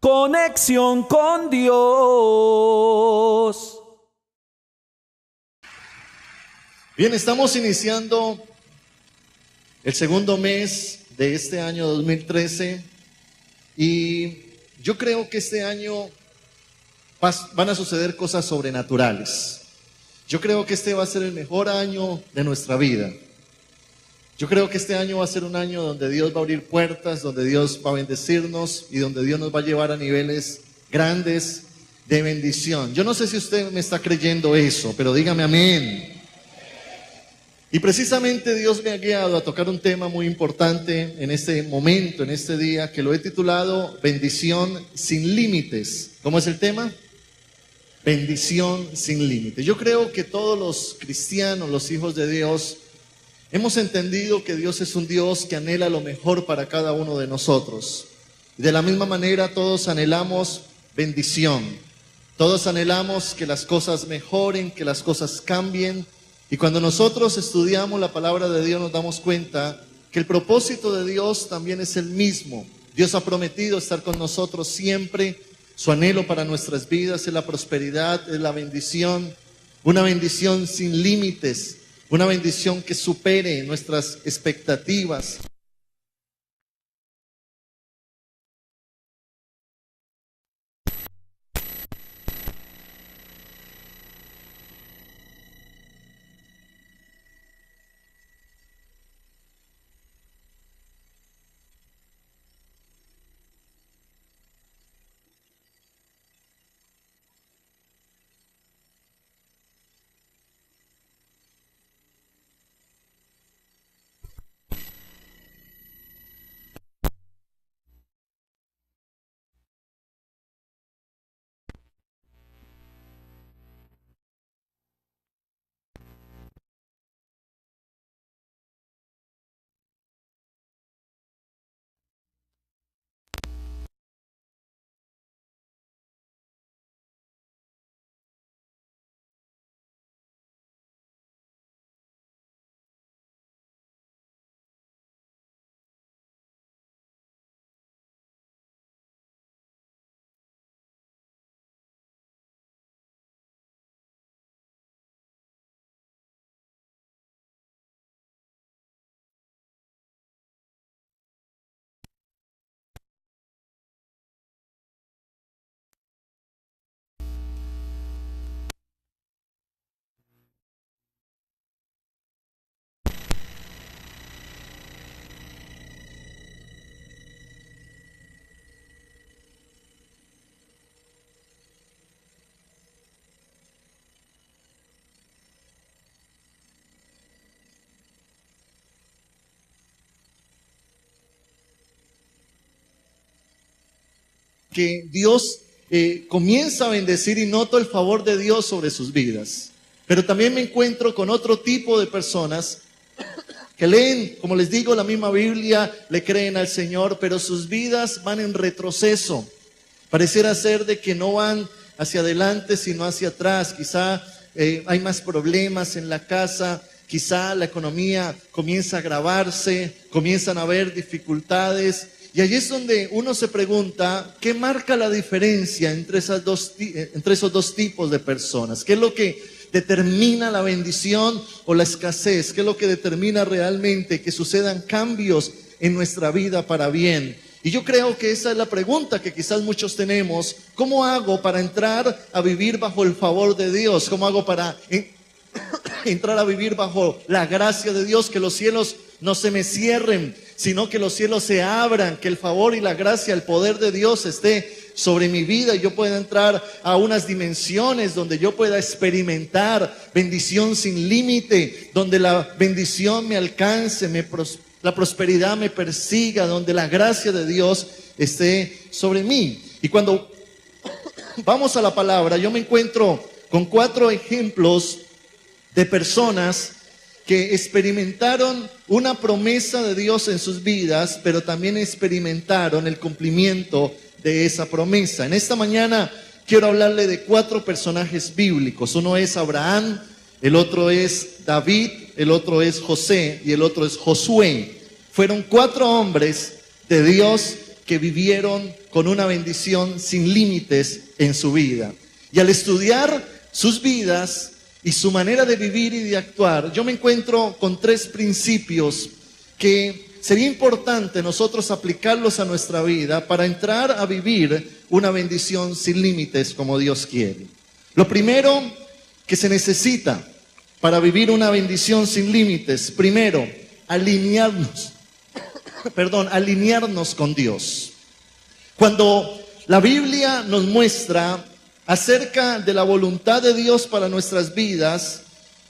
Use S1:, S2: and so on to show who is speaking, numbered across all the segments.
S1: Conexión con Dios.
S2: Bien, estamos iniciando el segundo mes de este año 2013 y yo creo que este año van a suceder cosas sobrenaturales. Yo creo que este va a ser el mejor año de nuestra vida. Yo creo que este año va a ser un año donde Dios va a abrir puertas, donde Dios va a bendecirnos y donde Dios nos va a llevar a niveles grandes de bendición. Yo no sé si usted me está creyendo eso, pero dígame amén. Y precisamente Dios me ha guiado a tocar un tema muy importante en este momento, en este día, que lo he titulado Bendición sin límites. ¿Cómo es el tema? Bendición sin límites. Yo creo que todos los cristianos, los hijos de Dios, hemos entendido que Dios es un Dios que anhela lo mejor para cada uno de nosotros. Y de la misma manera todos anhelamos bendición. Todos anhelamos que las cosas mejoren, que las cosas cambien. Y cuando nosotros estudiamos la palabra de Dios nos damos cuenta que el propósito de Dios también es el mismo. Dios ha prometido estar con nosotros siempre. Su anhelo para nuestras vidas es la prosperidad, es la bendición. Una bendición sin límites. Una bendición que supere nuestras expectativas. Que Dios comienza a bendecir y noto el favor de Dios sobre sus vidas. Pero también me encuentro con otro tipo de personas que leen, como les digo, la misma Biblia, le creen al Señor, pero sus vidas van en retroceso. Pareciera ser de que no van hacia adelante, sino hacia atrás. Quizá hay más problemas en la casa, quizá la economía comienza a agravarse, comienzan a haber dificultades. Y allí es donde uno se pregunta, ¿qué marca la diferencia entre esos dos tipos de personas? ¿Qué es lo que determina la bendición o la escasez? ¿Qué es lo que determina realmente que sucedan cambios en nuestra vida para bien? Y yo creo que esa es la pregunta que quizás muchos tenemos. ¿Cómo hago para entrar a vivir bajo el favor de Dios? ¿Cómo hago para entrar a vivir bajo la gracia de Dios? Que los cielos no se me cierren, sino que los cielos se abran, que el favor y la gracia, el poder de Dios esté sobre mi vida y yo pueda entrar a unas dimensiones donde yo pueda experimentar bendición sin límite, donde la bendición me alcance, la prosperidad me persiga, donde la gracia de Dios esté sobre mí. Y cuando vamos a la palabra, yo me encuentro con 4 ejemplos de personas que experimentaron una promesa de Dios en sus vidas, pero también experimentaron el cumplimiento de esa promesa. En esta mañana quiero hablarle de 4 personajes bíblicos. Uno es Abraham, el otro es David, el otro es José y el otro es Josué. Fueron 4 hombres de Dios que vivieron con una bendición sin límites en su vida. Y al estudiar sus vidas y su manera de vivir y de actuar, yo me encuentro con 3 principios que sería importante nosotros aplicarlos a nuestra vida para entrar a vivir una bendición sin límites como Dios quiere. Lo primero que se necesita para vivir una bendición sin límites, primero, alinearnos con Dios. Cuando la Biblia nos muestra acerca de la voluntad de Dios para nuestras vidas,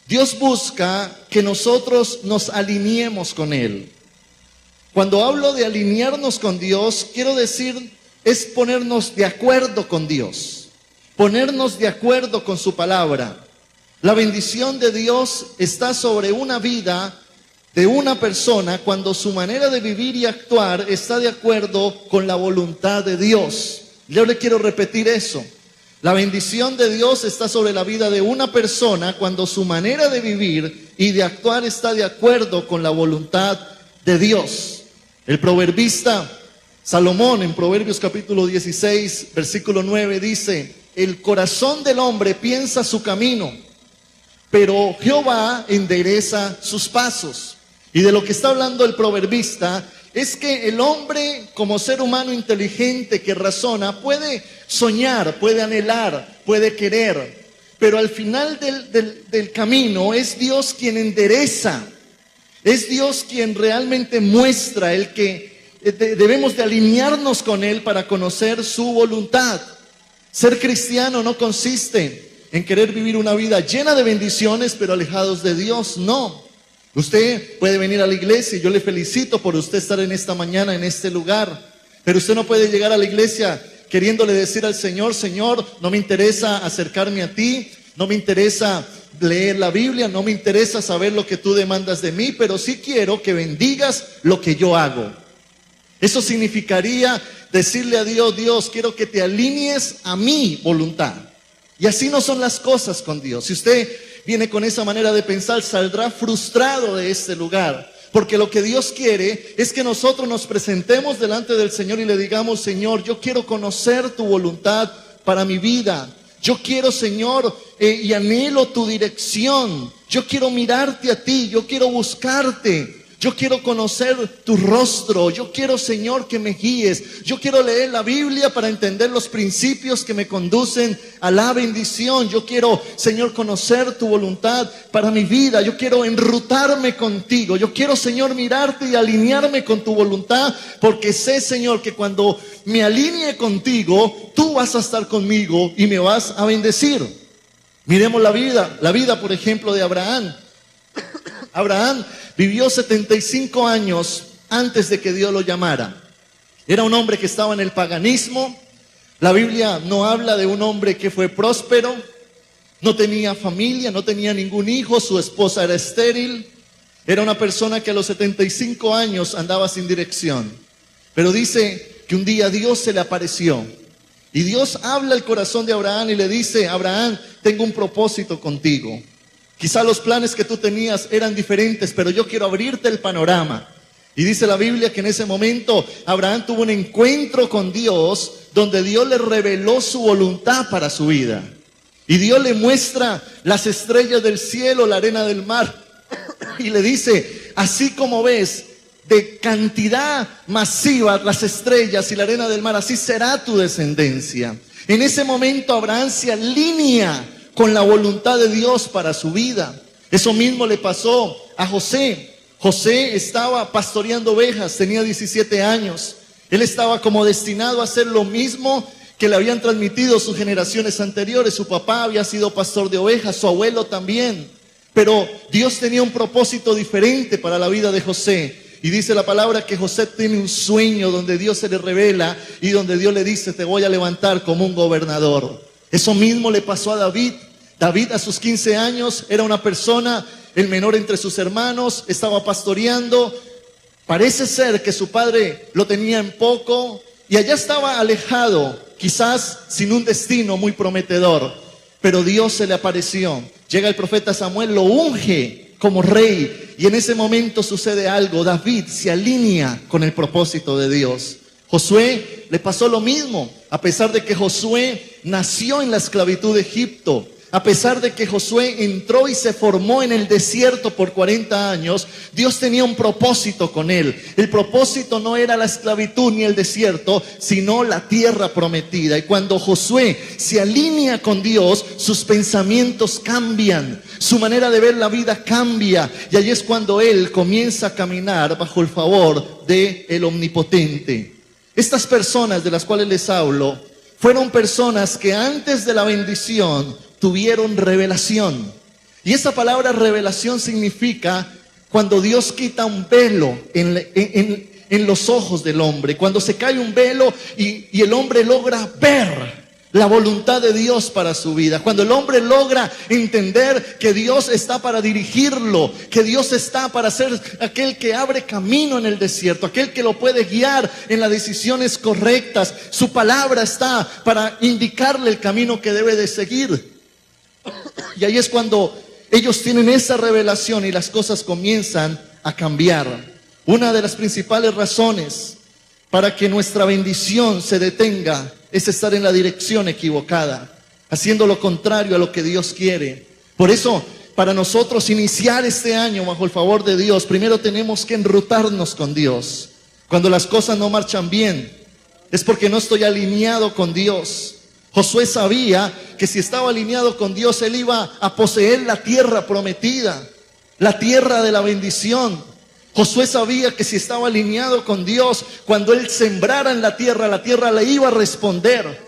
S2: Dios busca que nosotros nos alineemos con Él. Cuando hablo de alinearnos con Dios, quiero decir, es ponernos de acuerdo con Dios, ponernos de acuerdo con su palabra. La bendición de Dios está sobre una vida de una persona cuando su manera de vivir y actuar está de acuerdo con la voluntad de Dios. Yo le quiero repetir eso. La bendición de Dios está sobre la vida de una persona cuando su manera de vivir y de actuar está de acuerdo con la voluntad de Dios. El proverbista Salomón en Proverbios capítulo 16, versículo 9 dice: el corazón del hombre piensa su camino, pero Jehová endereza sus pasos. Y de lo que está hablando el proverbista es que el hombre, como ser humano inteligente que razona, puede soñar, puede anhelar, puede querer, pero al final del camino es Dios quien endereza, es Dios quien realmente muestra el que debemos de alinearnos con Él para conocer su voluntad. Ser cristiano no consiste en querer vivir una vida llena de bendiciones pero alejados de Dios, no. Usted puede venir a la iglesia y yo le felicito por usted estar en esta mañana en este lugar, pero usted no puede llegar a la iglesia queriéndole decir al Señor: Señor, no me interesa acercarme a ti, no me interesa leer la Biblia, no me interesa saber lo que tú demandas de mí, pero sí quiero que bendigas lo que yo hago. Eso significaría decirle a Dios: Dios, quiero que te alinees a mi voluntad. Y así no son las cosas con Dios. Si usted viene con esa manera de pensar, saldrá frustrado de este lugar, porque lo que Dios quiere es que nosotros nos presentemos delante del Señor y le digamos: Señor, yo quiero conocer tu voluntad para mi vida. Yo quiero, Señor, y anhelo tu dirección. Yo quiero mirarte a ti, yo quiero buscarte. Yo quiero conocer tu rostro. Yo quiero, Señor, que me guíes. Yo quiero leer la Biblia para entender los principios que me conducen a la bendición. Yo quiero, Señor, conocer tu voluntad para mi vida. Yo quiero enrutarme contigo. Yo quiero, Señor, mirarte y alinearme con tu voluntad, porque sé, Señor, que cuando me alinee contigo, tú vas a estar conmigo y me vas a bendecir. Miremos la vida, por ejemplo, de Abraham. Abraham vivió 75 años antes de que Dios lo llamara. Era un hombre que estaba en el paganismo. La Biblia no habla de un hombre que fue próspero. No tenía familia, no tenía ningún hijo. Su esposa era estéril. Era una persona que a los 75 años andaba sin dirección. Pero dice que un día Dios se le apareció. Y Dios habla al corazón de Abraham y le dice: Abraham, tengo un propósito contigo. Quizá los planes que tú tenías eran diferentes, pero yo quiero abrirte el panorama. Y dice la Biblia que en ese momento Abraham tuvo un encuentro con Dios, donde Dios le reveló su voluntad para su vida. Y Dios le muestra las estrellas del cielo, la arena del mar. Y le dice: así como ves de cantidad masiva las estrellas y la arena del mar, así será tu descendencia. En ese momento Abraham se alinea con la voluntad de Dios para su vida. Eso mismo le pasó a José. José estaba pastoreando ovejas, tenía 17 años. Él estaba como destinado a hacer lo mismo que le habían transmitido sus generaciones anteriores. Su papá había sido pastor de ovejas, su abuelo también. Pero Dios tenía un propósito diferente para la vida de José. Y dice la palabra que José tiene un sueño donde Dios se le revela y donde Dios le dice: te voy a levantar como un gobernador. Eso mismo le pasó a David. David a sus 15 años era una persona, el menor entre sus hermanos, estaba pastoreando. Parece ser que su padre lo tenía en poco y allá estaba alejado, quizás sin un destino muy prometedor. Pero Dios se le apareció. Llega el profeta Samuel, lo unge como rey y en ese momento sucede algo. David se alinea con el propósito de Dios. Josué le pasó lo mismo, a pesar de que Josué nació en la esclavitud de Egipto. A pesar de que Josué entró y se formó en el desierto por 40 años, Dios tenía un propósito con él. El propósito no era la esclavitud ni el desierto, sino la tierra prometida. Y cuando Josué se alinea con Dios, sus pensamientos cambian, su manera de ver la vida cambia. Y ahí es cuando él comienza a caminar bajo el favor del Omnipotente. Estas personas de las cuales les hablo fueron personas que antes de la bendición tuvieron revelación. Y esa palabra revelación significa cuando Dios quita un velo en los ojos del hombre. Cuando se cae un velo y el hombre logra ver la voluntad de Dios para su vida. Cuando el hombre logra entender que Dios está para dirigirlo, que Dios está para ser aquel que abre camino en el desierto, aquel que lo puede guiar en las decisiones correctas. Su palabra está para indicarle el camino que debe de seguir. Y ahí es cuando ellos tienen esa revelación y las cosas comienzan a cambiar. Una de las principales razones para que nuestra bendición se detenga es estar en la dirección equivocada, haciendo lo contrario a lo que Dios quiere. Por eso, para nosotros iniciar este año bajo el favor de Dios, primero tenemos que enrutarnos con Dios. Cuando las cosas no marchan bien, es porque no estoy alineado con Dios. Josué sabía que si estaba alineado con Dios, él iba a poseer la tierra prometida, la tierra de la bendición. Josué sabía que si estaba alineado con Dios, cuando él sembrara en la tierra le iba a responder.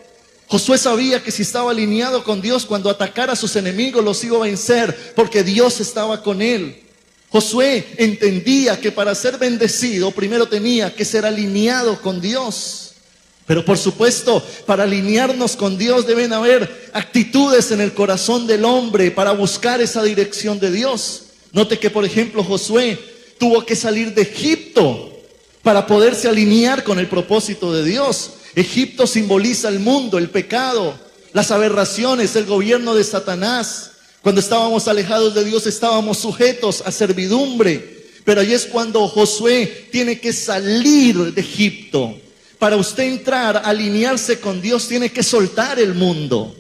S2: Josué sabía que si estaba alineado con Dios, cuando atacara a sus enemigos los iba a vencer, porque Dios estaba con él. Josué entendía que para ser bendecido, primero tenía que ser alineado con Dios. Pero por supuesto, para alinearnos con Dios deben haber actitudes en el corazón del hombre para buscar esa dirección de Dios. Note que, por ejemplo, Josué tuvo que salir de Egipto para poderse alinear con el propósito de Dios. Egipto simboliza el mundo, el pecado, las aberraciones, el gobierno de Satanás. Cuando estábamos alejados de Dios, estábamos sujetos a servidumbre. Pero ahí es cuando Josué tiene que salir de Egipto. Para usted entrar, alinearse con Dios, tiene que soltar el mundo.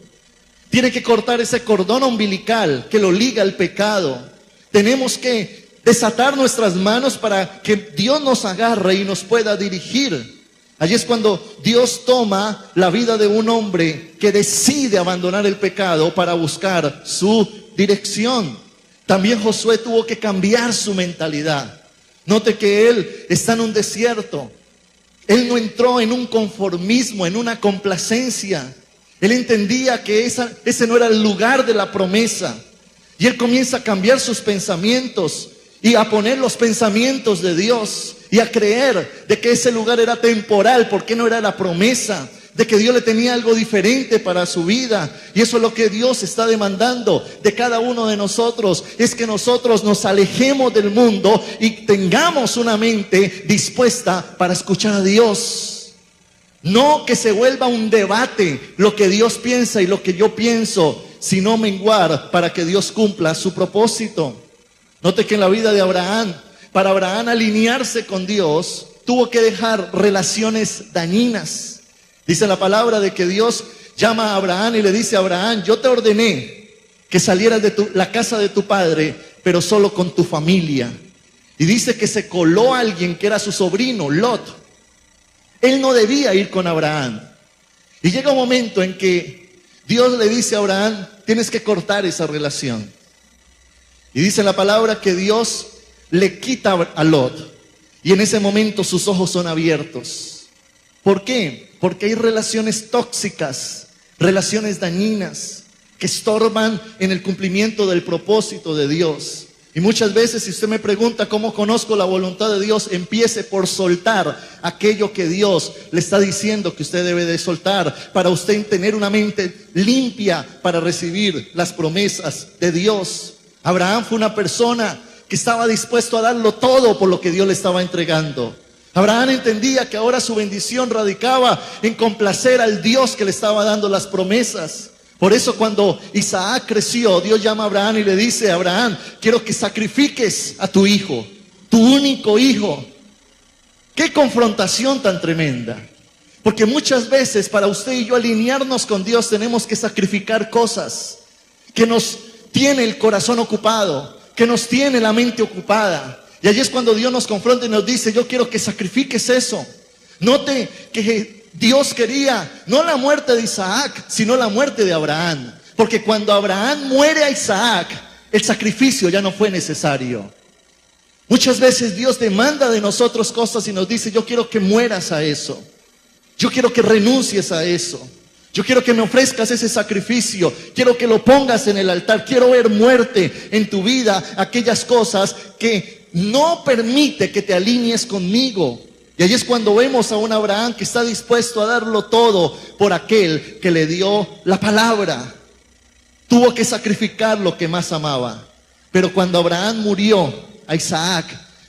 S2: Tiene que cortar ese cordón umbilical que lo liga al pecado. Tenemos que desatar nuestras manos para que Dios nos agarre y nos pueda dirigir. Allí es cuando Dios toma la vida de un hombre que decide abandonar el pecado para buscar su dirección. También Josué tuvo que cambiar su mentalidad. Note que él está en un desierto. Él no entró en un conformismo, en una complacencia. Él entendía que ese no era el lugar de la promesa. Y él comienza a cambiar sus pensamientos y a poner los pensamientos de Dios y a creer de que ese lugar era temporal, porque no era la promesa, de que Dios le tenía algo diferente para su vida. Y eso es lo que Dios está demandando de cada uno de nosotros, es que nosotros nos alejemos del mundo y tengamos una mente dispuesta para escuchar a Dios. No que se vuelva un debate lo que Dios piensa y lo que yo pienso, sino menguar para que Dios cumpla su propósito. Note que en la vida de Abraham, para Abraham alinearse con Dios, tuvo que dejar relaciones dañinas. Dice la palabra de que Dios llama a Abraham y le dice a Abraham: yo te ordené que salieras de la casa de tu padre, pero solo con tu familia. Y dice que se coló a alguien que era su sobrino, Lot. Él no debía ir con Abraham. Y llega un momento en que Dios le dice a Abraham: tienes que cortar esa relación. Y dice la palabra que Dios le quita a Lot. Y en ese momento sus ojos son abiertos. ¿Por qué? Porque hay relaciones tóxicas, relaciones dañinas que estorban en el cumplimiento del propósito de Dios. Y muchas veces, si usted me pregunta cómo conozco la voluntad de Dios, empiece por soltar aquello que Dios le está diciendo que usted debe de soltar, para usted tener una mente limpia para recibir las promesas de Dios. Abraham fue una persona que estaba dispuesto a darlo todo por lo que Dios le estaba entregando. Abraham entendía que ahora su bendición radicaba en complacer al Dios que le estaba dando las promesas. Por eso cuando Isaac creció, Dios llama a Abraham y le dice: Abraham, quiero que sacrifiques a tu hijo, tu único hijo. ¡Qué confrontación tan tremenda! Porque muchas veces para usted y yo alinearnos con Dios tenemos que sacrificar cosas que nos tiene el corazón ocupado, que nos tiene la mente ocupada. Y allí es cuando Dios nos confronta y nos dice, yo quiero que sacrifiques eso. Note que Dios quería no la muerte de Isaac, sino la muerte de Abraham. Porque cuando Abraham muere a Isaac, el sacrificio ya no fue necesario. Muchas veces Dios demanda de nosotros cosas y nos dice, yo quiero que mueras a eso. Yo quiero que renuncies a eso. Yo quiero que me ofrezcas ese sacrificio. Quiero que lo pongas en el altar. Quiero ver muerte en tu vida, aquellas cosas que no permite que te alinees conmigo. Y ahí es cuando vemos a un Abraham que está dispuesto a darlo todo por aquel que le dio la palabra. Tuvo que sacrificar lo que más amaba. Pero cuando Abraham murió a Isaac,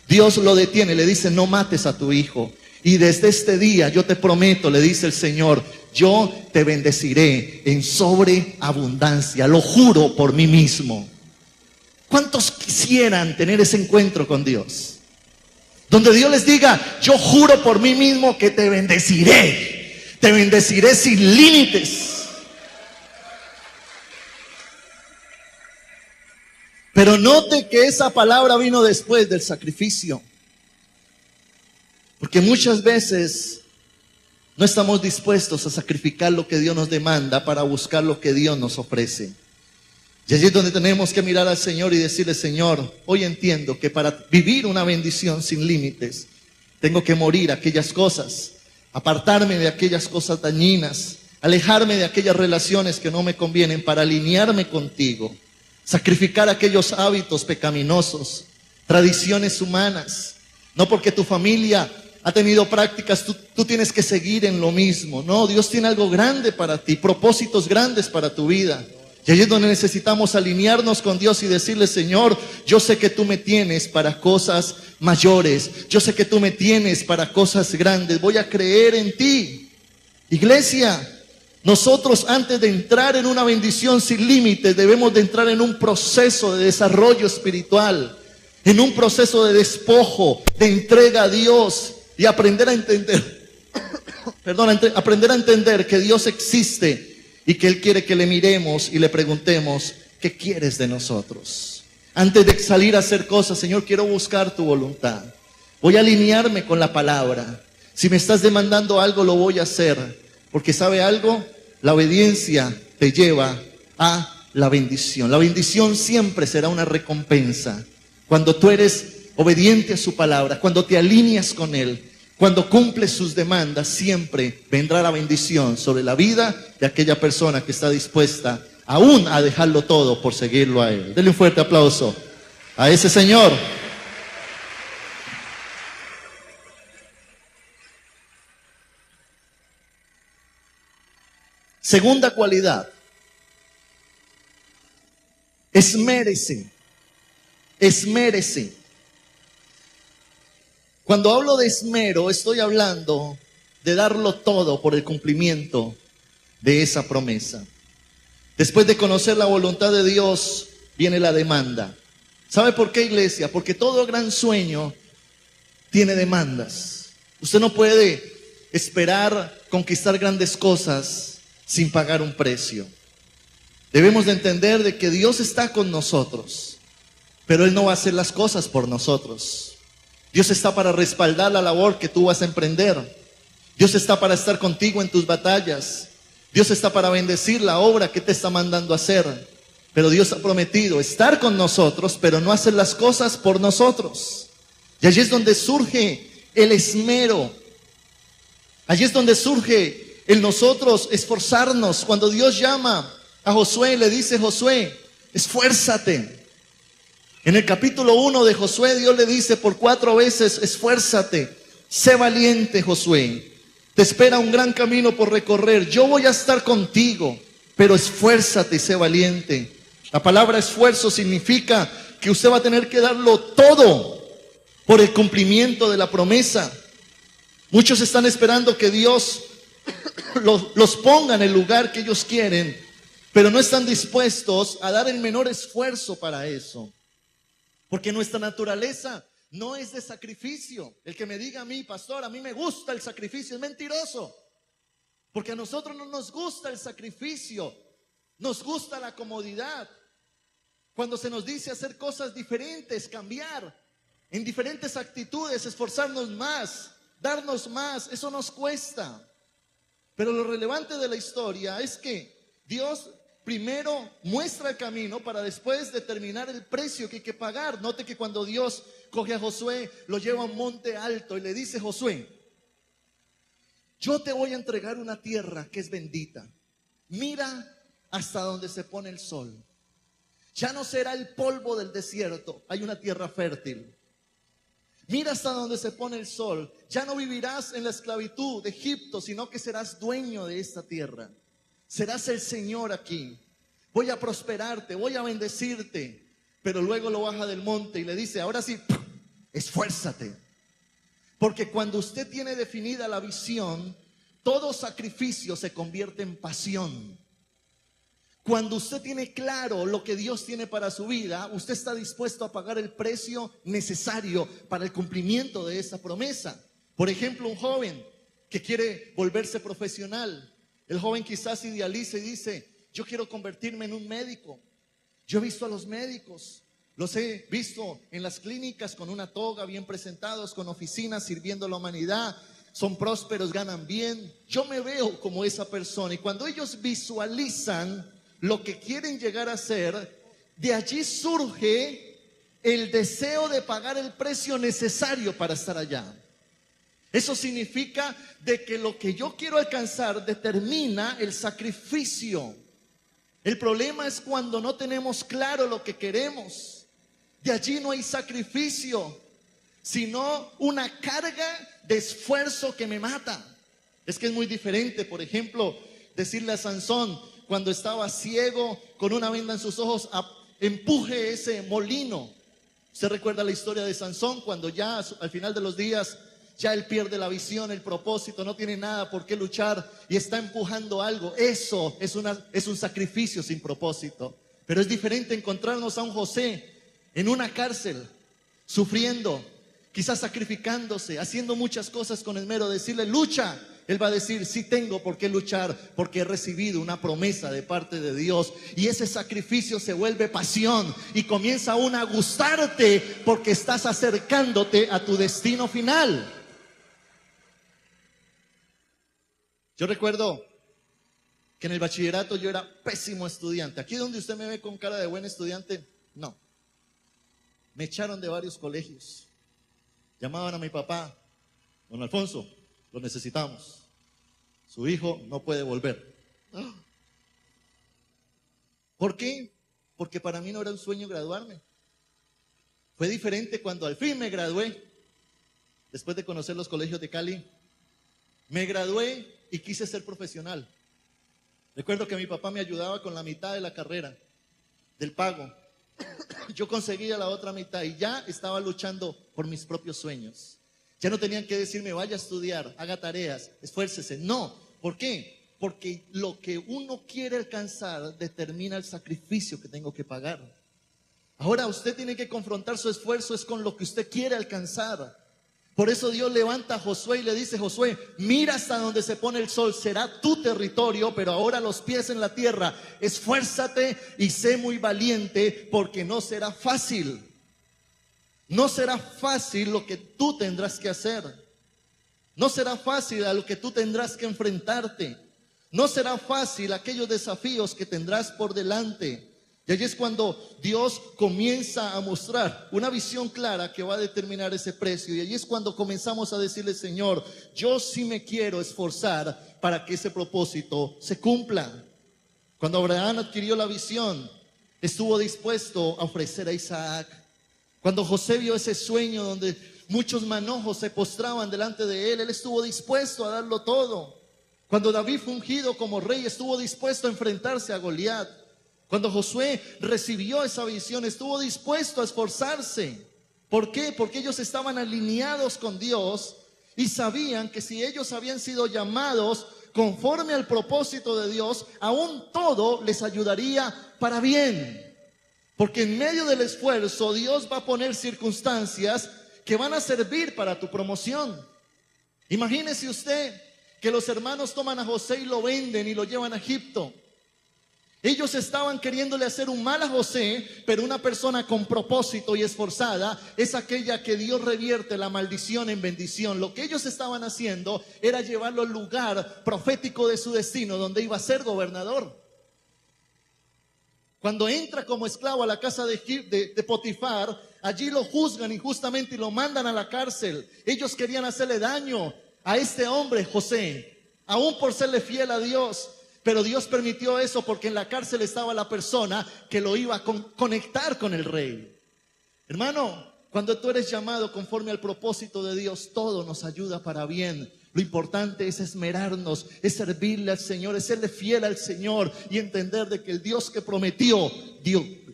S2: Dios lo detiene, le dice, no mates a tu hijo. Y desde este día yo te prometo, le dice el Señor, yo te bendeciré en sobreabundancia, lo juro por mí mismo. ¿Cuántos quisieran tener ese encuentro con Dios? Donde Dios les diga, yo juro por mí mismo que te bendeciré sin límites. Pero note que esa palabra vino después del sacrificio. Porque muchas veces no estamos dispuestos a sacrificar lo que Dios nos demanda para buscar lo que Dios nos ofrece. Y allí es donde tenemos que mirar al Señor y decirle, Señor, hoy entiendo que para vivir una bendición sin límites, tengo que morir aquellas cosas, apartarme de aquellas cosas dañinas, alejarme de aquellas relaciones que no me convienen para alinearme contigo, sacrificar aquellos hábitos pecaminosos, tradiciones humanas. No porque tu familia ha tenido prácticas, tú tienes que seguir en lo mismo. No, Dios tiene algo grande para ti, propósitos grandes para tu vida. Y ahí es donde necesitamos alinearnos con Dios y decirle, Señor, yo sé que tú me tienes para cosas mayores. Yo sé que tú me tienes para cosas grandes. Voy a creer en ti. Iglesia, nosotros antes de entrar en una bendición sin límites, debemos de entrar en un proceso de desarrollo espiritual, en un proceso de despojo, de entrega a Dios y aprender a entender, aprender a entender que Dios existe y que Él quiere que le miremos y le preguntemos, ¿qué quieres de nosotros? Antes de salir a hacer cosas, Señor, quiero buscar tu voluntad. Voy a alinearme con la palabra. Si me estás demandando algo, lo voy a hacer. Porque ¿sabe algo? La obediencia te lleva a la bendición. La bendición siempre será una recompensa. Cuando tú eres obediente a su palabra, cuando te alineas con Él, cuando cumples sus demandas, siempre vendrá la bendición sobre la vida de aquella persona que está dispuesta aún a dejarlo todo por seguirlo a Él. Denle un fuerte aplauso a ese Señor. Segunda cualidad, esmérese. Esmérese. Cuando hablo de esmero, estoy hablando de darlo todo por el cumplimiento de esa promesa. Después de conocer la voluntad de Dios, viene la demanda. ¿Sabe por qué, iglesia? Porque todo gran sueño tiene demandas. Usted no puede esperar conquistar grandes cosas sin pagar un precio. Debemos de entender de que Dios está con nosotros, pero Él no va a hacer las cosas por nosotros. Dios está para respaldar la labor que tú vas a emprender. Dios está para estar contigo en tus batallas. Dios está para bendecir la obra que te está mandando a hacer. Pero Dios ha prometido estar con nosotros, pero no hacer las cosas por nosotros. Y allí es donde surge el esmero. Allí es donde surge el nosotros esforzarnos. Cuando Dios llama a Josué, le dice, Josué, esfuérzate. En el capítulo 1 de Josué, Dios le dice por 4 veces, esfuérzate, sé valiente, Josué. Te espera un gran camino por recorrer. Yo voy a estar contigo, pero esfuérzate y sé valiente. La palabra esfuerzo significa que usted va a tener que darlo todo por el cumplimiento de la promesa. Muchos están esperando que Dios los ponga en el lugar que ellos quieren, pero no están dispuestos a dar el menor esfuerzo para eso. Porque nuestra naturaleza no es de sacrificio. El que me diga a mí, pastor, a mí me gusta el sacrificio, es mentiroso. Porque a nosotros no nos gusta el sacrificio, nos gusta la comodidad. Cuando se nos dice hacer cosas diferentes, cambiar en diferentes actitudes, esforzarnos más, darnos más, eso nos cuesta. Pero lo relevante de la historia es que Dios primero muestra el camino para después determinar el precio que hay que pagar. Note que cuando Dios coge a Josué, lo lleva a un monte alto y le dice: Josué, yo te voy a entregar una tierra que es bendita. Mira hasta donde se pone el sol. Ya no será el polvo del desierto, hay una tierra fértil. Mira hasta donde se pone el sol. Ya no vivirás en la esclavitud de Egipto, sino que serás dueño de esta tierra. Serás el Señor aquí. Voy a prosperarte, voy a bendecirte. Pero luego lo baja del monte y le dice: ahora sí, esfuérzate. Porque cuando usted tiene definida la visión, todo sacrificio se convierte en pasión. Cuando usted tiene claro lo que Dios tiene para su vida, usted está dispuesto a pagar el precio necesario para el cumplimiento de esa promesa. Por ejemplo, un joven que quiere volverse profesional. El joven quizás idealiza y dice: yo quiero convertirme en un médico. Yo he visto a los médicos, los he visto en las clínicas con una toga, bien presentados, con oficinas, sirviendo a la humanidad. Son prósperos, ganan bien. Yo me veo como esa persona. Y cuando ellos visualizan lo que quieren llegar a ser, de allí surge el deseo de pagar el precio necesario para estar allá. Eso significa de que lo que yo quiero alcanzar determina el sacrificio. El problema es cuando no tenemos claro lo que queremos. De allí no hay sacrificio, sino una carga de esfuerzo que me mata. Es que es muy diferente, por ejemplo, decirle a Sansón, cuando estaba ciego, con una venda en sus ojos: empuje ese molino. ¿Usted recuerda la historia de Sansón? Cuando ya al final de los días, ya él pierde la visión, el propósito, no tiene nada por qué luchar y está empujando algo. Eso es un sacrificio sin propósito. Pero es diferente encontrarnos a un José en una cárcel, sufriendo, quizás sacrificándose, haciendo muchas cosas con esmero, decirle: lucha. Él va a decir: sí tengo por qué luchar, porque he recibido una promesa de parte de Dios. Y ese sacrificio se vuelve pasión y comienza aún a gustarte, porque estás acercándote a tu destino final. Yo recuerdo que en el bachillerato yo era pésimo estudiante. Aquí donde usted me ve con cara de buen estudiante, no. Me echaron de varios colegios. Llamaban a mi papá: don Alfonso, lo necesitamos. Su hijo no puede volver. ¿Por qué? Porque para mí no era un sueño graduarme. Fue diferente cuando al fin me gradué. Después de conocer los colegios de Cali, me gradué y quise ser profesional. Recuerdo que mi papá me ayudaba con la mitad de la carrera, del pago. Yo conseguía la otra mitad y ya estaba luchando por mis propios sueños. Ya no tenían que decirme: vaya a estudiar, haga tareas, esfuércese. No. ¿Por qué? Porque lo que uno quiere alcanzar determina el sacrificio que tengo que pagar. Ahora usted tiene que confrontar su esfuerzo es con lo que usted quiere alcanzar. Por eso Dios levanta a Josué y le dice: Josué, mira hasta donde se pone el sol, será tu territorio, pero ahora los pies en la tierra. Esfuérzate y sé muy valiente, porque no será fácil. No será fácil lo que tú tendrás que hacer. No será fácil a lo que tú tendrás que enfrentarte. No será fácil aquellos desafíos que tendrás por delante. Y allí es cuando Dios comienza a mostrar una visión clara que va a determinar ese precio. Y allí es cuando comenzamos a decirle: Señor, yo sí me quiero esforzar para que ese propósito se cumpla. Cuando Abraham adquirió la visión, estuvo dispuesto a ofrecer a Isaac. Cuando José vio ese sueño donde muchos manojos se postraban delante de él, él estuvo dispuesto a darlo todo. Cuando David fue ungido como rey, estuvo dispuesto a enfrentarse a Goliat. Cuando Josué recibió esa visión, estuvo dispuesto a esforzarse. ¿Por qué? Porque ellos estaban alineados con Dios y sabían que si ellos habían sido llamados conforme al propósito de Dios, aún todo les ayudaría para bien. Porque en medio del esfuerzo, Dios va a poner circunstancias que van a servir para tu promoción. Imagínese usted que los hermanos toman a José y lo venden y lo llevan a Egipto. Ellos estaban queriéndole hacer un mal a José, pero una persona con propósito y esforzada es aquella que Dios revierte la maldición en bendición. Lo que ellos estaban haciendo era llevarlo al lugar profético de su destino, donde iba a ser gobernador. Cuando entra como esclavo a la casa de Potifar, allí lo juzgan injustamente y lo mandan a la cárcel. Ellos querían hacerle daño a este hombre, José, aún por serle fiel a Dios. Pero Dios permitió eso porque en la cárcel estaba la persona que lo iba a conectar con el rey. Hermano, cuando tú eres llamado conforme al propósito de Dios, todo nos ayuda para bien. Lo importante es esmerarnos, es servirle al Señor, es serle fiel al Señor y entender de que el Dios que prometió,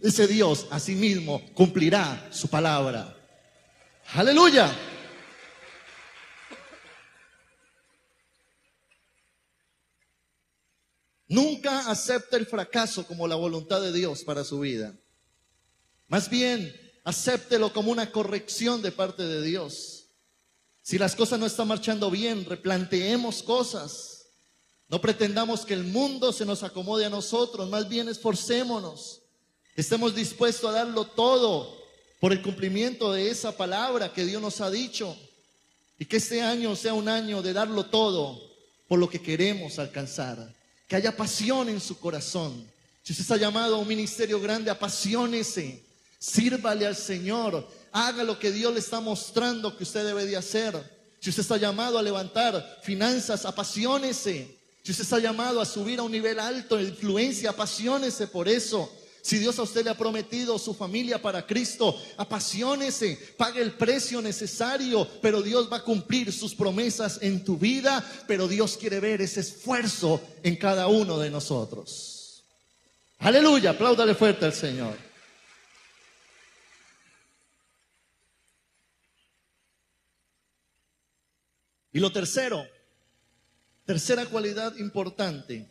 S2: ese Dios a sí mismo cumplirá su palabra. ¡Aleluya! Nunca acepte el fracaso como la voluntad de Dios para su vida. Más bien, acéptelo como una corrección de parte de Dios. Si las cosas no están marchando bien, replanteemos cosas. No pretendamos que el mundo se nos acomode a nosotros, más bien esforcémonos. Estemos dispuestos a darlo todo por el cumplimiento de esa palabra que Dios nos ha dicho. Y que este año sea un año de darlo todo por lo que queremos alcanzar. Que haya pasión en su corazón. Si usted está llamado a un ministerio grande, apasionese, sírvale al Señor, haga lo que Dios le está mostrando que usted debe de hacer. Si usted está llamado a levantar finanzas, apasionese. Si usted está llamado a subir a un nivel alto de influencia, apasionese por eso. Si Dios a usted le ha prometido su familia para Cristo, apasionese, pague el precio necesario, pero Dios va a cumplir sus promesas en tu vida, pero Dios quiere ver ese esfuerzo en cada uno de nosotros. Aleluya, apláudale fuerte al Señor. Y lo tercera cualidad importante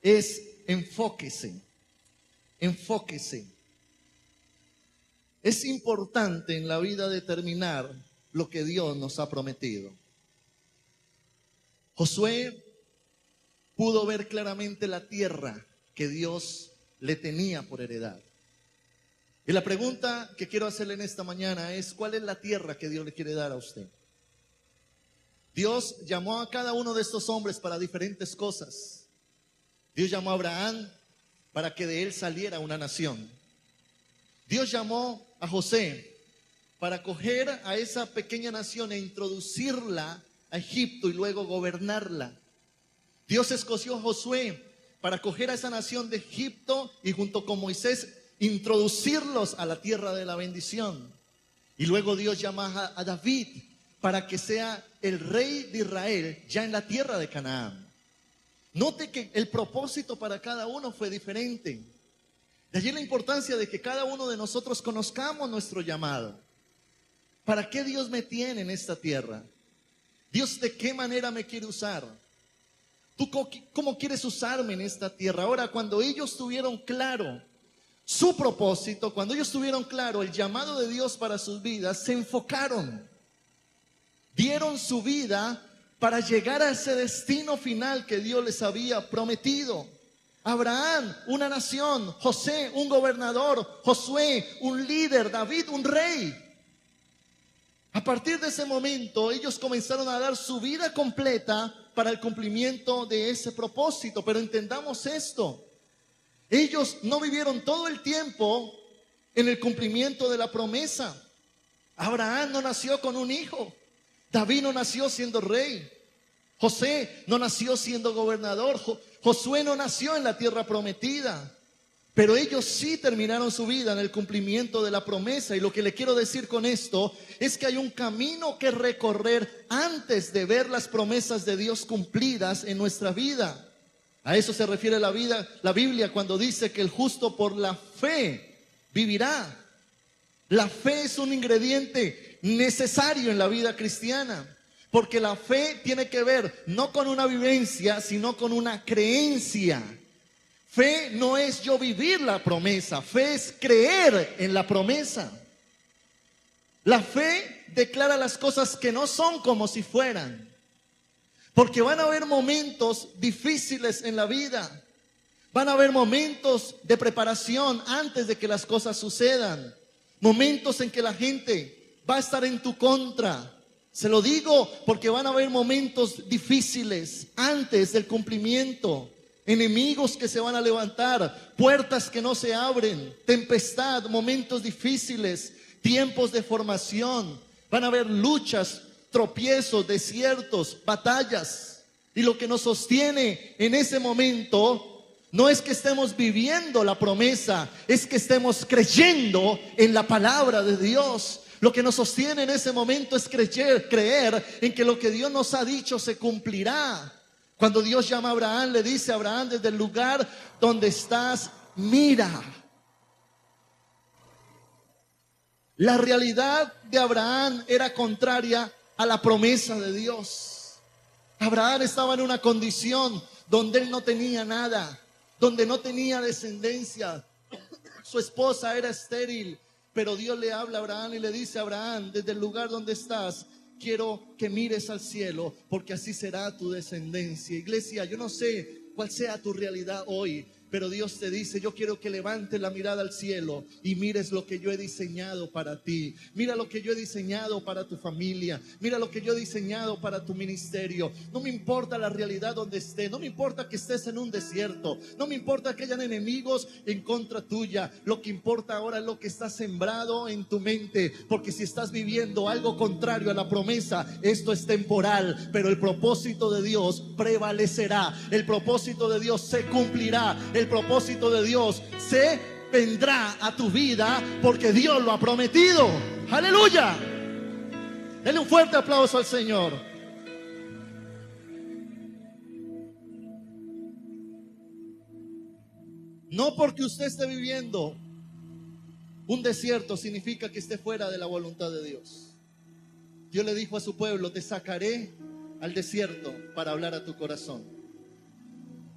S2: es enfóquese. Enfóquese. Es importante en la vida determinar lo que Dios nos ha prometido. Josué pudo ver claramente la tierra que Dios le tenía por heredad. Y la pregunta que quiero hacerle en esta mañana es: ¿cuál es la tierra que Dios le quiere dar a usted? Dios llamó a cada uno de estos hombres para diferentes cosas. Dios llamó a Abraham para que de él saliera una nación. Dios llamó a José para coger a esa pequeña nación e introducirla a Egipto y luego gobernarla. Dios escogió a Josué para coger a esa nación de Egipto y junto con Moisés introducirlos a la tierra de la bendición. Y luego Dios llama a David para que sea el rey de Israel ya en la tierra de Canaán. Note que el propósito para cada uno fue diferente. De allí la importancia de que cada uno de nosotros conozcamos nuestro llamado. ¿Para qué Dios me tiene en esta tierra? Dios, ¿de qué manera me quiere usar? ¿Tú cómo quieres usarme en esta tierra? Ahora, cuando ellos tuvieron claro su propósito, cuando ellos tuvieron claro el llamado de Dios para sus vidas, se enfocaron. Dieron su vida para llegar a ese destino final que Dios les había prometido. Abraham, una nación; José, un gobernador; Josué, un líder; David, un rey. A partir de ese momento, ellos comenzaron a dar su vida completa para el cumplimiento de ese propósito. Pero entendamos esto: ellos no vivieron todo el tiempo en el cumplimiento de la promesa. Abraham no nació con un hijo. David no nació siendo rey. José no nació siendo gobernador. Josué no nació en la tierra prometida. Pero ellos sí terminaron su vida en el cumplimiento de la promesa. Y lo que le quiero decir con esto es que hay un camino que recorrer antes de ver las promesas de Dios cumplidas en nuestra vida. A eso se refiere la Biblia cuando dice que el justo por la fe vivirá. La fe es un ingrediente necesario en la vida cristiana, porque la fe tiene que ver no con una vivencia, sino con una creencia. Fe no es yo vivir la promesa, fe es creer en la promesa. La fe declara las cosas que no son como si fueran. Porque van a haber momentos difíciles en la vida. Van a haber momentos de preparación antes de que las cosas sucedan. Momentos en que la gente va a estar en tu contra. Se lo digo porque van a haber momentos difíciles antes del cumplimiento. Enemigos que se van a levantar, puertas que no se abren, tempestad, momentos difíciles, tiempos de formación. Van a haber luchas, tropiezos, desiertos, batallas. Y lo que nos sostiene en ese momento no es que estemos viviendo la promesa, es que estemos creyendo en la palabra de Dios. Lo que nos sostiene en ese momento es creer en que lo que Dios nos ha dicho se cumplirá. Cuando Dios llama a Abraham, le dice a Abraham: desde el lugar donde estás, mira. La realidad de Abraham era contraria a la promesa de Dios. Abraham estaba en una condición donde él no tenía nada, donde no tenía descendencia. Su esposa era estéril, pero Dios le habla a Abraham y le dice: Abraham, desde el lugar donde estás, quiero que mires al cielo, porque así será tu descendencia. Iglesia, yo no sé cuál sea tu realidad hoy, pero Dios te dice: yo quiero que levantes la mirada al cielo y mires lo que yo he diseñado para ti. Mira lo que yo he diseñado para tu familia. Mira lo que yo he diseñado para tu ministerio. No me importa la realidad donde esté. No me importa que estés en un desierto. No me importa que hayan enemigos en contra tuya. Lo que importa ahora es lo que está sembrado en tu mente. Porque si estás viviendo algo contrario a la promesa, esto es temporal. Pero el propósito de Dios prevalecerá. El propósito de Dios se cumplirá. El propósito de Dios se vendrá a tu vida porque Dios lo ha prometido. ¡Aleluya! Denle un fuerte aplauso al Señor. No porque usted esté viviendo un desierto significa que esté fuera de la voluntad de Dios. Dios le dijo a su pueblo: te sacaré al desierto para hablar a tu corazón.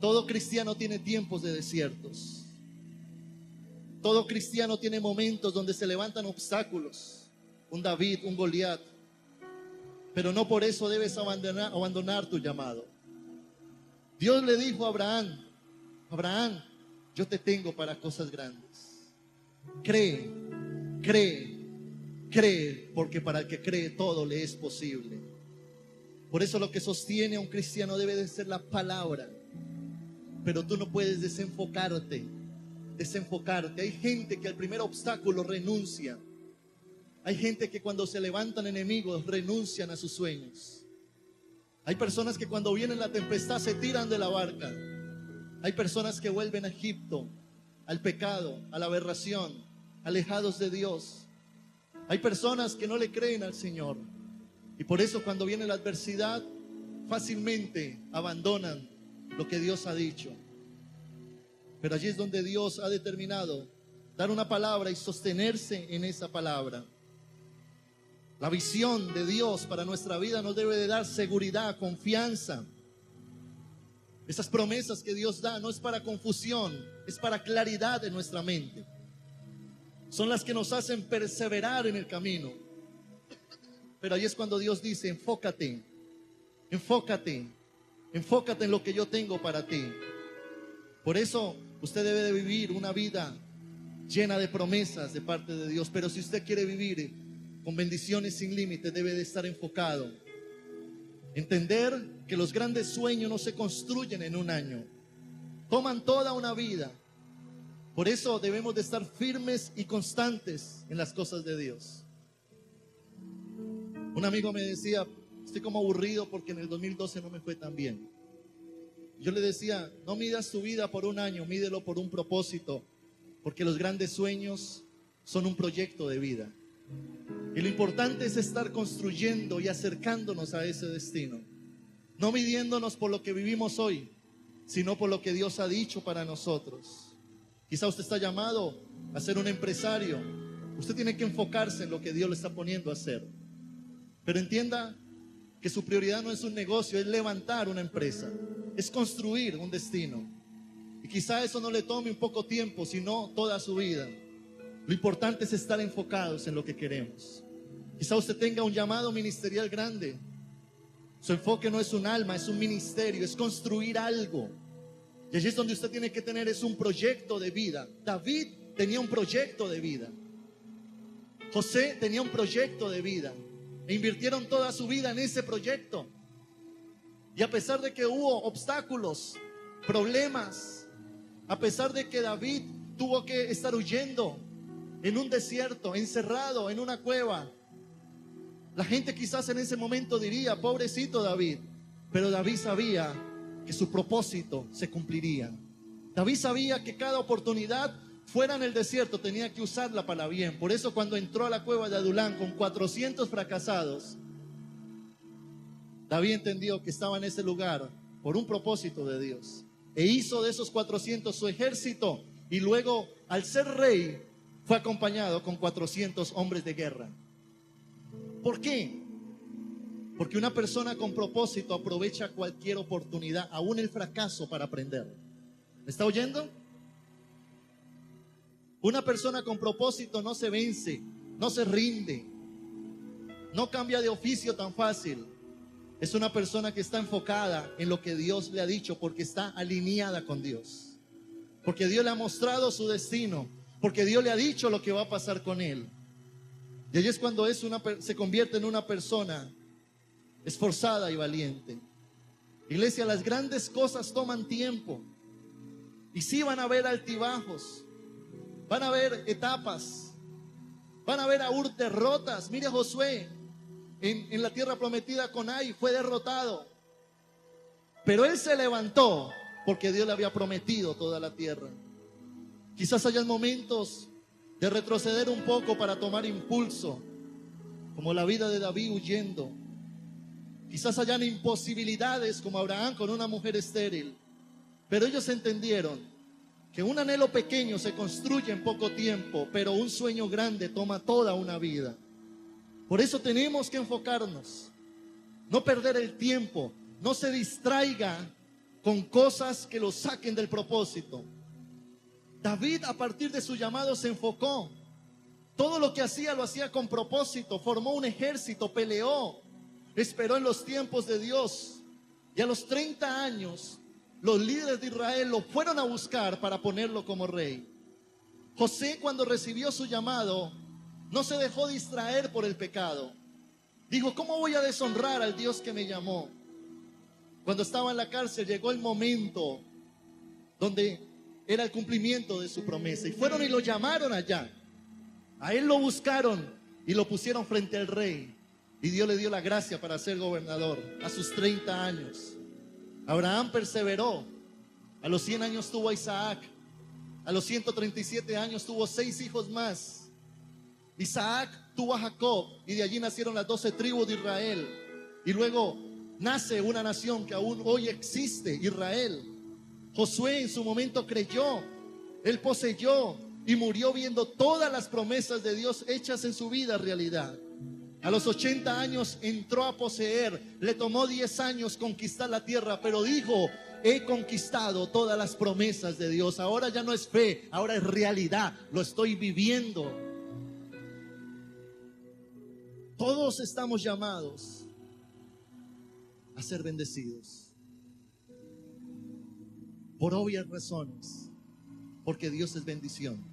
S2: Todo cristiano tiene tiempos de desiertos. Todo cristiano tiene momentos donde se levantan obstáculos. Un David, un Goliat. Pero no por eso debes abandonar tu llamado. Dios le dijo a Abraham: Abraham, yo te tengo para cosas grandes. Cree, cree, cree, porque para el que cree todo le es posible. Por eso lo que sostiene a un cristiano debe de ser la palabra. Pero tú no puedes desenfocarte. Hay gente que al primer obstáculo renuncia. Hay gente que cuando se levantan enemigos renuncian a sus sueños. Hay personas que cuando viene la tempestad se tiran de la barca. Hay personas que vuelven a Egipto, al pecado, a la aberración, alejados de Dios. Hay personas que no le creen al Señor. Y por eso cuando viene la adversidad, fácilmente abandonan lo que Dios ha dicho. Pero allí es donde Dios ha determinado dar una palabra y sostenerse en esa palabra. La visión de Dios para nuestra vida nos debe de dar seguridad, confianza. Esas promesas que Dios da no es para confusión, es para claridad en nuestra mente. Son las que nos hacen perseverar en el camino. Pero ahí es cuando Dios dice: enfócate, enfócate. Enfócate en lo que yo tengo para ti. Por eso usted debe de vivir una vida llena de promesas de parte de Dios. Pero si usted quiere vivir con bendiciones sin límite, debe de estar enfocado. Entender que los grandes sueños no se construyen en un año. Toman toda una vida. Por eso debemos de estar firmes y constantes en las cosas de Dios. Un amigo me decía: estoy como aburrido porque en el 2012 no me fue tan bien. Yo le decía: no midas tu vida por un año, mídelo por un propósito, porque los grandes sueños son un proyecto de vida. Y lo importante es estar construyendo y acercándonos a ese destino, no midiéndonos por lo que vivimos hoy, sino por lo que Dios ha dicho para nosotros. Quizá usted está llamado a ser un empresario. Usted tiene que enfocarse en lo que Dios le está poniendo a hacer. Pero entienda que su prioridad no es un negocio, es levantar una empresa, es construir un destino. Y quizá eso no le tome un poco tiempo, sino toda su vida. Lo importante es estar enfocados en lo que queremos. Quizá usted tenga un llamado ministerial grande, Su enfoque no es un alma, es un ministerio, es construir algo. Y allí es donde usted tiene que tener es un proyecto de vida. David tenía un proyecto de vida. José tenía un proyecto de vida. E invirtieron toda su vida en ese proyecto. Y a pesar de que hubo obstáculos, problemas, a pesar de que David tuvo que estar huyendo en un desierto, encerrado en una cueva, la gente quizás en ese momento diría, pobrecito David, pero David sabía que su propósito se cumpliría. David sabía que cada oportunidad fuera en el desierto tenía que usarla para bien. Por eso cuando entró a la cueva de Adulán con 400 fracasados, David entendió que estaba en ese lugar por un propósito de Dios. E hizo de esos 400 su ejército. Y luego, al ser rey, fue acompañado con 400 hombres de guerra. ¿Por qué? Porque una persona con propósito aprovecha cualquier oportunidad, aún el fracaso, para aprender. ¿Me está oyendo? Una persona con propósito no se vence, no se rinde, no cambia de oficio tan fácil. Es una persona que está enfocada en lo que Dios le ha dicho, porque está alineada con Dios. Porque Dios le ha mostrado su destino, porque Dios le ha dicho lo que va a pasar con él. Y ahí es cuando se convierte en una persona esforzada y valiente. Iglesia, las grandes cosas toman tiempo. Y sí van a haber altibajos, van a haber etapas, van a haber aún derrotas. Mire a Josué en la tierra prometida con Ai, fue derrotado. Pero él se levantó porque Dios le había prometido toda la tierra. Quizás hayan momentos de retroceder un poco para tomar impulso, como la vida de David huyendo. Quizás hayan imposibilidades como Abraham con una mujer estéril. Pero ellos entendieron que un anhelo pequeño se construye en poco tiempo, pero un sueño grande toma toda una vida. Por eso tenemos que enfocarnos, no perder el tiempo, no se distraiga con cosas que lo saquen del propósito. David, a partir de su llamado, se enfocó. Todo lo que hacía lo hacía con propósito. Formó un ejército, peleó, esperó en los tiempos de Dios. Y a los 30 años, los líderes de Israel lo fueron a buscar para ponerlo como rey. José, cuando recibió su llamado, no se dejó distraer por el pecado. Dijo, ¿cómo voy a deshonrar al Dios que me llamó? Cuando estaba en la cárcel, llegó el momento donde era el cumplimiento de su promesa. Y fueron y lo llamaron allá. A él lo buscaron y lo pusieron frente al rey. Y Dios le dio la gracia para ser gobernador a sus 30 años. Abraham perseveró. A los 100 años tuvo a Isaac. A los 137 años tuvo 6 hijos más. Isaac tuvo a Jacob y de allí nacieron las 12 tribus de Israel. Y luego nace una nación que aún hoy existe, Israel. Josué en su momento creyó, él poseyó y murió viendo todas las promesas de Dios hechas en su vida realidad. A los 80 años entró a poseer, le tomó 10 años conquistar la tierra, pero dijo, he conquistado todas las promesas de Dios. Ahora ya no es fe, ahora es realidad, lo estoy viviendo. Todos estamos llamados a ser bendecidos. Por obvias razones, porque Dios es bendición.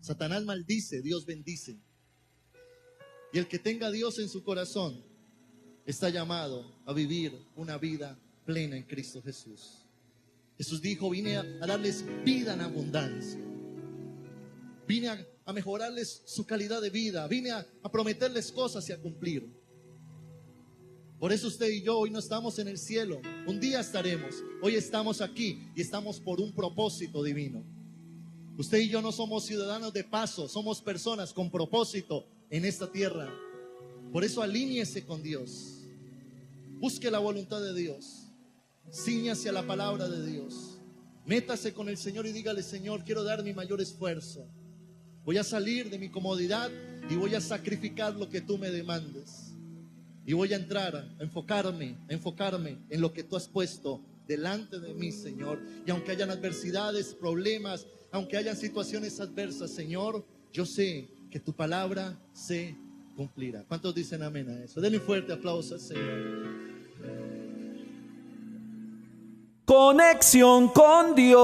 S2: Satanás maldice, Dios bendice. Y el que tenga a Dios en su corazón está llamado a vivir una vida plena en Cristo Jesús. Jesús dijo, vine a darles vida en abundancia. Vine a mejorarles su calidad de vida. Vine a prometerles cosas y a cumplir. Por eso usted y yo hoy no estamos en el cielo. Un día estaremos. Hoy estamos aquí y estamos por un propósito divino. Usted y yo no somos ciudadanos de paso. Somos personas con propósito en esta tierra. Por eso alíñese con Dios. Busque la voluntad de Dios. Cíñase a la palabra de Dios. Métase con el Señor y dígale, Señor, quiero dar mi mayor esfuerzo. Voy a salir de mi comodidad y voy a sacrificar lo que tú me demandes. Y voy a entrar, a enfocarme en lo que tú has puesto delante de mí, Señor. Y aunque hayan adversidades, problemas, aunque hayan situaciones adversas, Señor, yo sé que tu palabra se cumplirá. ¿Cuántos dicen amén a eso? Denle un fuerte aplauso al Señor.
S1: Conexión con Dios.